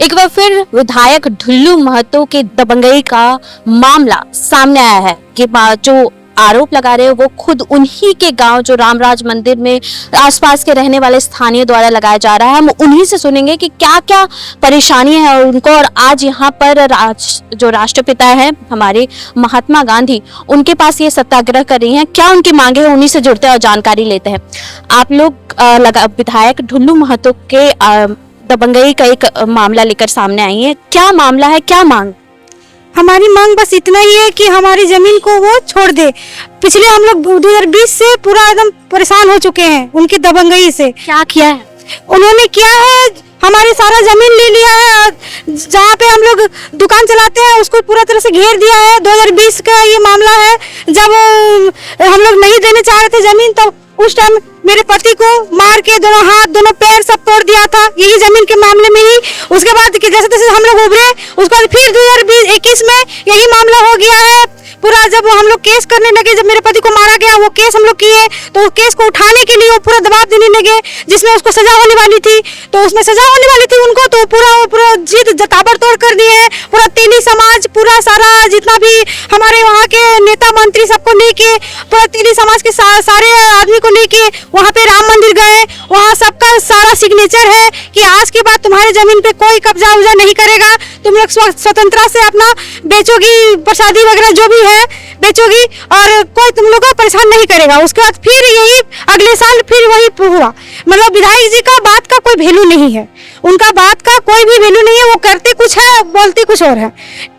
एक बार फिर विधायक ढुल्लू महतो के दबंगई का मामला सामने आया है कि जो आरोप लगा रहे हैं वो खुद उन्हीं के गांव जो रामराज मंदिर में आसपास के रहने वाले स्थानीय द्वारा लगाया जा रहा है। हम उन्हीं से सुनेंगे कि क्या क्या परेशानी है उनको। और आज यहाँ पर जो राष्ट्रपिता है हमारे महात्मा गांधी, उनके पास ये सत्याग्रह कर रही हैं, क्या उनकी मांगे हैं, उन्हीं से जुड़ते हैं और जानकारी लेते हैं। आप लोग विधायक ढुल्लू महतो के दबंगई का एक मामला लेकर सामने आई है, क्या मामला है, क्या मांग? हमारी मांग बस इतना ही है कि हमारी जमीन को वो छोड़ दे। पिछले हम लोग 2020 से पूरा एकदम परेशान हो चुके हैं उनकी दबंगई से। क्या किया है उन्होंने? किया है हमारी सारा जमीन ले लिया है, जहाँ पे हम लोग दुकान चलाते हैं उसको पूरा तरह से घेर दिया है। 2020 का ये मामला है, जब हम लोग नहीं देने चाह रहे थे जमीन, तब उस टाइम मेरे पति को मार के दोनों हाथ दोनों पैर सब तोड़ दिया था, यही जमीन के मामले में ही। उसके बाद जैसे तैसे हम लोग उभरे, उसके बाद फिर 2021 में यही मामला हो गया है पूरा। जब हम लोग केस करने लगे, जब मेरे पति को मारा गया, वो केस हम लोग किए, तो उस केस को उठाने के लिए वो पूरा दबाव देने लगे, जिसमें उसको सजा होने वाली थी। तो उसमें सजा होने वाली थी उनको, तो पूरा जिद ताबड़तोड़ कर दिए। पूरा तेली समाज, पूरा सारा जितना भी हमारे वहाँ के नेता मंत्री सबको लेके, पूरा तेली समाज के सारे आदमी को लेके वहाँ पे राम मंदिर गए। वहाँ सबका सारा सिग्नेचर है कि आज के बाद तुम्हारे जमीन पे कोई कब्जा उब्जा नहीं करेगा, तुम लोग स्वतंत्रता से अपना बेचोगी, प्रसादी वगैरह जो भी है बेचोगी, और कोई तुम लोग को परेशान नहीं करेगा। उसके बाद फिर यही अगले साल फिर वही हुआ। मतलब विधायक जी का बात का कोई वैल्यू नहीं है, उनका बात का कोई भी वैल्यू नहीं है। वो करते कुछ है, बोलते कुछ और है,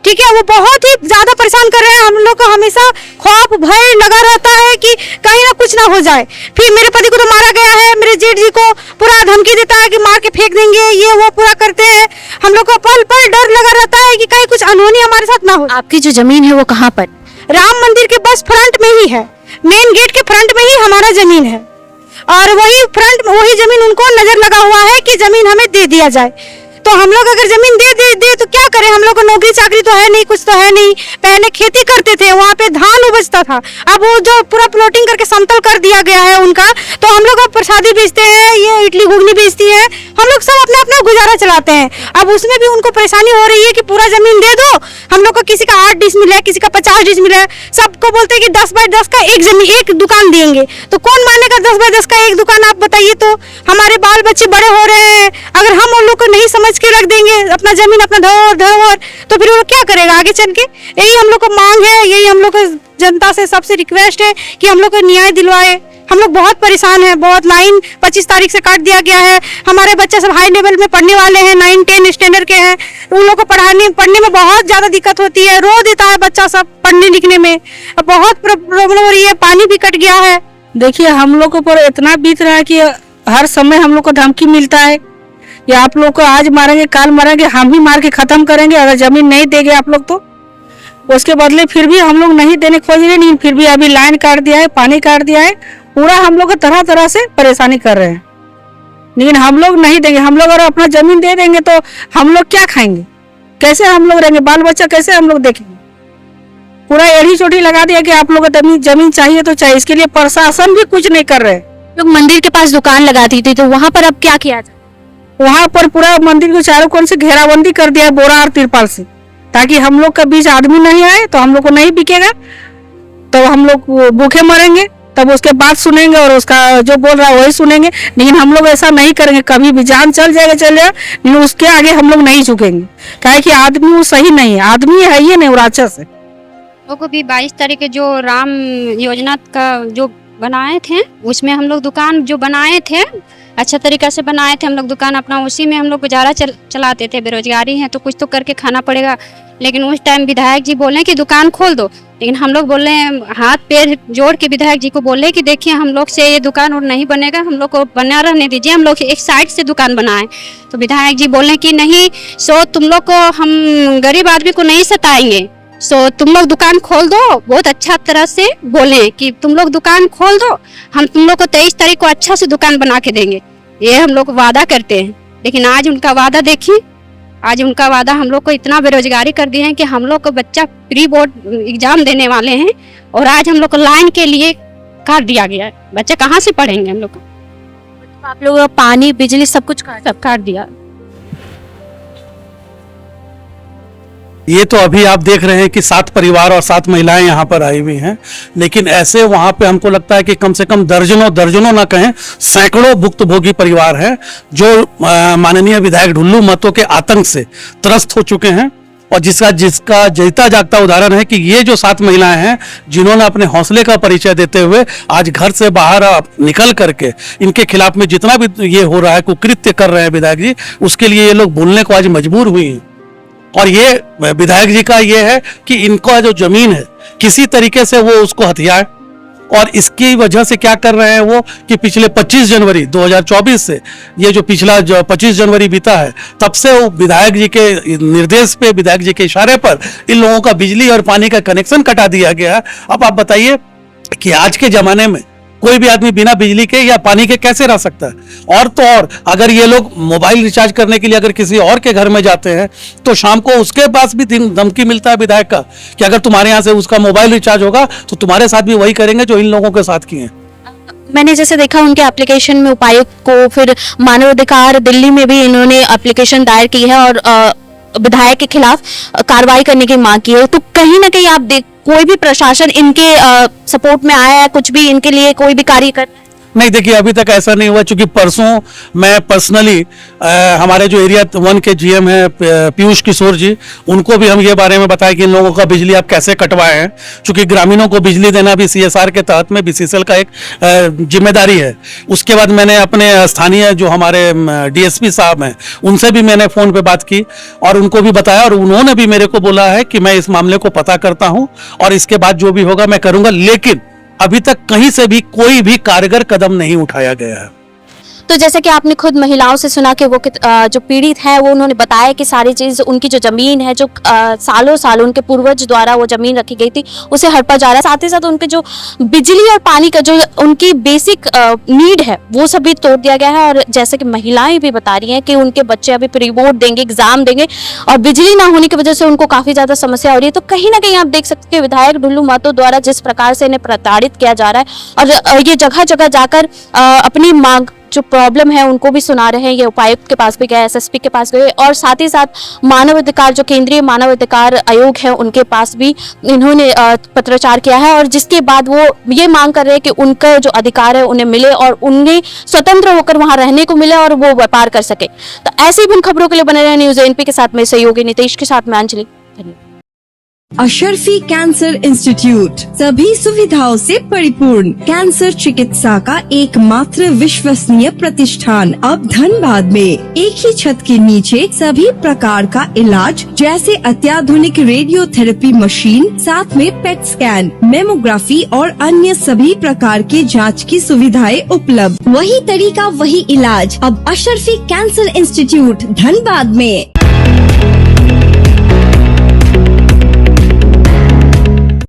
ठीक है। वो बहुत ही ज्यादा परेशान कर रहे हैं हम लोग को। हमेशा खौफ भय लगा रहता है कि कहीं ना कुछ ना हो जाए। फिर मेरे पति को तो मारा गया है, मेरे जेठ जी को पूरा धमकी देता है कि मार के फेंक देंगे, ये वो पूरा करते हैं। हम लोग को पल पल डर लगा रहता है कि कहीं कुछ अनहोनी हमारे साथ ना हो। आपकी जो जमीन है वो कहाँ पर? राम मंदिर के बस फ्रंट में ही है, मेन गेट के फ्रंट में ही हमारा जमीन है, और वही जमीन उनको नजर लगा हुआ है कि जमीन हमें दे दिया जाए। तो हम लोग अगर जमीन दे तो क्या करें? हम लोग को नौकरी चाकरी तो है नहीं, कुछ तो है नहीं। पहले खेती करते थे, वहाँ पे धान उपजता था। अब वो जो पूरा प्लॉटिंग करके समतल कर दिया गया है उनका, तो हम लोग अब प्रसादी बेचते हैं, ये इडली घुगनी बेचती है, हम लोग सब अपना अपना गुजारा चलाते हैं। अब उसमें भी उनको परेशानी हो रही है कि पूरा जमीन दे दो। हम लोग को किसी का 8 डिस मिला है, किसी का 50 डिस मिला है, सबको बोलते हैं कि 10 बाय 10 का एक दुकान देंगे। तो कौन मानेगा 10 बाय 10 का एक दुकान? आप बताइए। तो हमारे बाल बच्चे बड़े हो रहे हैं, अगर हम उन लोग को नहीं समझ के रख देंगे अपना जमीन, अपना धरोहर, तो फिर वो क्या करेगा आगे चल के? यही हम लोग को मांग है, यही हम लोग को जनता से सबसे रिक्वेस्ट है कि हम लोग को न्याय दिलवाए। हम लोग बहुत परेशान हैं, बहुत। लाइन 25 तारीख से काट दिया गया है। हमारे बच्चे सब हाई लेवल में पढ़ने वाले हैं, 9-10 स्टैंडर्ड के हैं। उन लोग को पढ़ने में बहुत ज्यादा दिक्कत होती है, रो देता है बच्चा सब पढ़ने लिखने में, बहुत प्रॉब्लम हो रही है। पानी भी कट गया है। देखिए, हम लोग को पर इतना बीत रहा है कि हर समय हम लोग को धमकी मिलता है कि आप लोग को आज मारेंगे, काल मारेंगे, हम ही मार के खत्म करेंगे अगर जमीन नहीं देंगे आप लोग तो। उसके बदले फिर भी हम लोग नहीं देने खोज रहे, नहीं, फिर भी अभी लाइन काट दिया है, पानी काट दिया है, पूरा हम लोग को तरह तरह से परेशानी कर रहे हैं। लेकिन हम लोग नहीं देंगे। हम लोग अगर अपना जमीन दे देंगे तो हम लोग क्या खाएंगे, कैसे हम लोग रहेंगे, बाल बच्चा कैसे हम लोग देखेंगे? पूरा एड़ी चोटी लगा दिया कि आप लोग को जमीन चाहिए तो चाहिए। इसके लिए प्रशासन भी कुछ नहीं कर रहे। लोग मंदिर के पास दुकान लगाती थी, तो वहाँ पर अब क्या किया जाए? वहाँ पर पूरा मंदिर को चारों कोण से घेराबंदी कर दिया बोरा और तिरपाल से, ताकि हम लोग के बीच आदमी नहीं आए, तो हम लोग को नहीं बिकेगा, तो हम लोग भूखे मरेंगे। तब उसके बाद सुनेंगे और उसका जो बोल रहा है वही सुनेंगे। लेकिन हम लोग ऐसा नहीं करेंगे, कभी भी जान चल जाएगा लेकिन उसके आगे हम लोग नहीं झुकेंगे। काहे कि आदमी वो सही नहीं है, आदमी है ही नहीं, वो राक्षस है। लोगों को भी 22 तारीख के जो राम योजना का जो बनाए थे, उसमें हम लोग दुकान जो बनाए थे, अच्छा तरीका से बनाए थे हम लोग दुकान अपना, उसी में हम लोग गुजारा चलाते थे। बेरोजगारी है तो कुछ तो करके खाना पड़ेगा। लेकिन उस टाइम विधायक जी बोले कि दुकान खोल दो, लेकिन हम लोग बोले, हाथ पैर जोड़ के विधायक जी को बोले कि देखिए हम लोग से ये दुकान और नहीं बनेगा, हम लोग को बना रहने दीजिए, हम लोग एक साइड से दुकान बनाए। तो विधायक जी बोले कि नहीं, सो तुम लोग को हम गरीब आदमी को नहीं सताएंगे, सो तुम लोग दुकान खोल दो। बहुत अच्छा तरह से बोले कि तुम लोग दुकान खोल दो, हम तुम लोग को 23 तारीख को अच्छा से दुकान बना के देंगे, ये हम लोग वादा करते हैं। लेकिन आज उनका वादा देखिए, आज उनका वादा हम लोग को इतना बेरोजगारी कर दिए हैं कि हम लोग को बच्चा प्री बोर्ड एग्जाम देने वाले हैं और आज हम लोग को लाइन के लिए काट दिया गया है। बच्चे कहाँ से पढ़ेंगे हम लोग को? तो आप लोग पानी बिजली सब कुछ सब काट दिया। ये तो अभी आप देख रहे हैं कि 7 परिवार और 7 महिलाएं यहाँ पर आई हुई हैं, लेकिन ऐसे वहाँ पे हमको लगता है कि कम से कम दर्जनों ना कहें सैकड़ों भुक्तभोगी परिवार हैं जो माननीय विधायक ढुल्लू महतो के आतंक से त्रस्त हो चुके हैं। और जिसका जीता जागता उदाहरण है कि ये जो 7 महिलाएं हैं जिन्होंने अपने हौसले का परिचय देते हुए आज घर से बाहर निकल करके इनके खिलाफ में जितना भी ये हो रहा है कुकृत्य कर रहे हैं विधायक जी, उसके लिए ये लोग बोलने को आज मजबूर हुई हैं। और ये विधायक जी का ये है कि इनका जो जमीन है किसी तरीके से वो उसको हथियाए, और इसकी वजह से क्या कर रहे हैं वो कि पिछले 25 जनवरी 2024 से ये जो पिछला जो 25 जनवरी बीता है तब से वो विधायक जी के निर्देश पे, विधायक जी के इशारे पर इन लोगों का बिजली और पानी का कनेक्शन कटा दिया गया है। अब आप बताइए कि आज के जमाने में कोई भी आदमी बिना बिजली के या पानी के कैसे रह सकता है। और तो और अगर ये लोग मोबाइल रिचार्ज करने के लिए अगर किसी और के घर में जाते हैं तो शाम को उसके पास भी धमकी मिलता है विधायक का कि अगर तुम्हारे यहाँ से उसका मोबाइल रिचार्ज होगा तो तुम्हारे साथ भी वही करेंगे जो इन लोगों के साथ किए हैं। मैंने जैसे देखा उनके एप्लीकेशन में उपायुक्त को, फिर मानवाधिकार दिल्ली में भी इन्होंने एप्लीकेशन दायर की है और विधायक के खिलाफ कार्रवाई करने की मांग की है। तो कहीं ना कहीं आप कोई भी प्रशासन इनके सपोर्ट में आया है, कुछ भी इनके लिए कोई भी कार्य कर? नहीं, देखिए अभी तक ऐसा नहीं हुआ, क्योंकि परसों मैं पर्सनली हमारे जो एरिया 1 के जीएम है पीयूष किशोर जी, उनको भी हम ये बारे में बताया कि इन लोगों का बिजली आप कैसे कटवाए हैं, क्योंकि ग्रामीणों को बिजली देना भी सीएसआर के तहत में बीसीसीएल का एक जिम्मेदारी है। उसके बाद मैंने अपने स्थानीय जो हमारे डीएसपी साहब हैं उनसे भी मैंने फ़ोन पे बात की और उनको भी बताया, और उन्होंने भी मेरे को बोला है कि मैं इस मामले को पता करता हूँ और इसके बाद जो भी होगा मैं करूँगा। लेकिन अभी तक कहीं से भी कोई भी कारगर कदम नहीं उठाया गया है। तो जैसे कि आपने खुद महिलाओं से सुना कि वो जो पीड़ित हैं वो उन्होंने बताया कि सारी चीज उनकी जो जमीन है जो सालों साल उनके पूर्वज द्वारा वो जमीन रखी गई थी उसे हड़पा जा रहा है। साथ ही साथ उनके जो बिजली और पानी का जो उनकी बेसिक नीड है वो सब भी तोड़ दिया गया है। और जैसे कि महिलाएं भी बता रही हैं कि उनके बच्चे अभी प्री बोर्ड देंगे, एग्जाम देंगे और बिजली ना होने की वजह से उनको काफी ज्यादा समस्या हो रही है। तो कहीं ना कहीं आप देख सकते हैं विधायक ढुल्लू महतो द्वारा जिस प्रकार से इन्हें प्रताड़ित किया जा रहा है और ये जगह जगह जाकर अपनी मांग जो प्रॉब्लम है उनको भी सुना रहे हैं। ये उपायुक्त के पास भी गए, एसएसपी के पास गए और साथ ही साथ मानव अधिकार जो केंद्रीय मानव अधिकार आयोग है उनके पास भी इन्होंने पत्राचार किया है। और जिसके बाद वो ये मांग कर रहे हैं कि उनका जो अधिकार है उन्हें मिले और उन्हें स्वतंत्र होकर वहां रहने को मिले और वो व्यापार कर सके। तो ऐसी भी खबरों के लिए बने रहे न्यूज़ एएनपी के साथ में सहयोगी नितेश के साथ में अंजलि। धन्यवाद। अशरफी कैंसर इंस्टीट्यूट सभी सुविधाओं से परिपूर्ण कैंसर चिकित्सा का एकमात्र विश्वसनीय प्रतिष्ठान अब धनबाद में एक ही छत के नीचे सभी प्रकार का इलाज जैसे अत्याधुनिक रेडियोथेरेपी मशीन, साथ में पेट स्कैन, मेमोग्राफी और अन्य सभी प्रकार के जांच की सुविधाएं उपलब्ध। वही तरीका वही इलाज अब अशरफी कैंसर इंस्टीट्यूट धनबाद में।